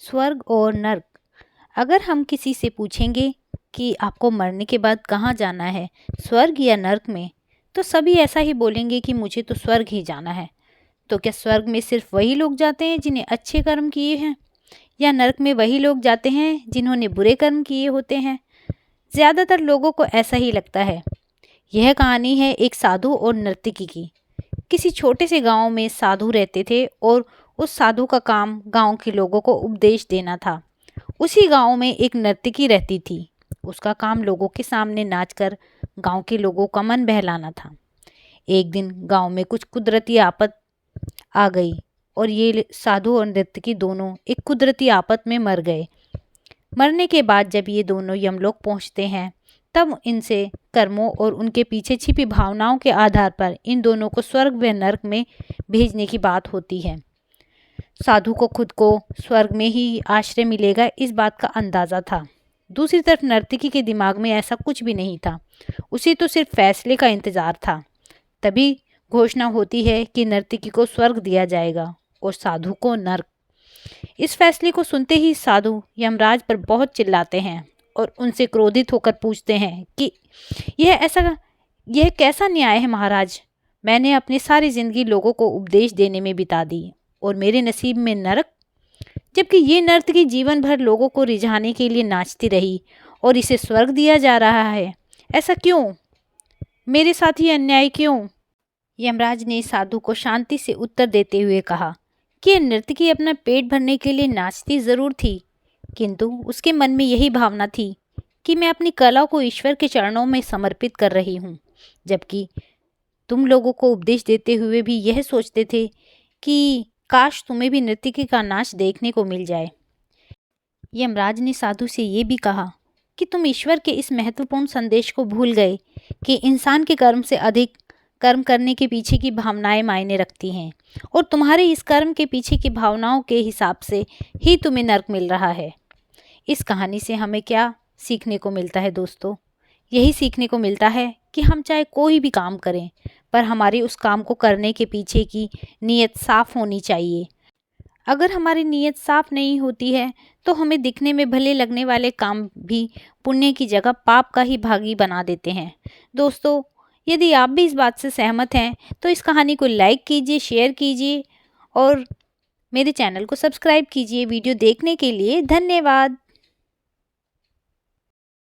स्वर्ग और नर्क। अगर हम किसी से पूछेंगे कि आपको मरने के बाद कहाँ जाना है, स्वर्ग या नर्क में, तो सभी ऐसा ही बोलेंगे कि मुझे तो स्वर्ग ही जाना है। तो क्या स्वर्ग में सिर्फ वही लोग जाते हैं जिन्हें अच्छे कर्म किए हैं, या नर्क में वही लोग जाते हैं जिन्होंने बुरे कर्म किए होते हैं? ज़्यादातर लोगों को ऐसा ही लगता है। यह कहानी है एक साधु और नर्तकी की। किसी छोटे से गांव में साधु रहते थे और उस साधु का काम गांव के लोगों को उपदेश देना था। उसी गांव में एक नर्तकी रहती थी। उसका काम लोगों के सामने नाचकर गांव के लोगों का मन बहलाना था। एक दिन गांव में कुछ कुदरती आफत आ गई और ये साधु और नर्तकी दोनों एक कुदरती आफत में मर गए। मरने के बाद जब ये दोनों यमलोक पहुंचते हैं, तब इनसे कर्मों और उनके पीछे छिपी भावनाओं के आधार पर इन दोनों को स्वर्ग व नर्क में भेजने की बात होती है। साधु को खुद को स्वर्ग में ही आश्रय मिलेगा, इस बात का अंदाज़ा था। दूसरी तरफ नर्तकी के दिमाग में ऐसा कुछ भी नहीं था। उसे तो सिर्फ फैसले का इंतज़ार था। तभी घोषणा होती है कि नर्तकी को स्वर्ग दिया जाएगा और साधु को नर्क। इस फैसले को सुनते ही साधु यमराज पर बहुत चिल्लाते हैं और उनसे क्रोधित होकर पूछते हैं कि यह कैसा न्याय है महाराज। मैंने अपनी सारी जिंदगी लोगों को उपदेश देने में बिता दी और मेरे नसीब में नरक, जबकि ये नर्तकी जीवन भर लोगों को रिझाने के लिए नाचती रही और इसे स्वर्ग दिया जा रहा है। ऐसा क्यों? मेरे साथ ही अन्याय क्यों? यमराज ने साधु को शांति से उत्तर देते हुए कहा कि यह नर्तकी अपना पेट भरने के लिए नाचती ज़रूर थी, किंतु उसके मन में यही भावना थी कि मैं अपनी कला को ईश्वर के चरणों में समर्पित कर रही हूँ, जबकि तुम लोगों को उपदेश देते हुए भी यह सोचते थे कि काश तुम्हें भी नर्तकी का नाच देखने को मिल जाए। यमराज ने साधु से ये भी कहा कि तुम ईश्वर के इस महत्वपूर्ण संदेश को भूल गए कि इंसान के कर्म से अधिक कर्म करने के पीछे की भावनाएं मायने रखती हैं, और तुम्हारे इस कर्म के पीछे की भावनाओं के हिसाब से ही तुम्हें नर्क मिल रहा है। इस कहानी से हमें क्या सीखने को मिलता है दोस्तों? यही सीखने को मिलता है कि हम चाहे कोई भी काम करें, पर हमारी उस काम को करने के पीछे की नीयत साफ होनी चाहिए। अगर हमारी नीयत साफ नहीं होती है तो हमें दिखने में भले लगने वाले काम भी पुण्य की जगह पाप का ही भागी बना देते हैं। दोस्तों, यदि आप भी इस बात से सहमत हैं तो इस कहानी को लाइक कीजिए, शेयर कीजिए और मेरे चैनल को सब्सक्राइब कीजिए। वीडियो देखने के लिए धन्यवाद।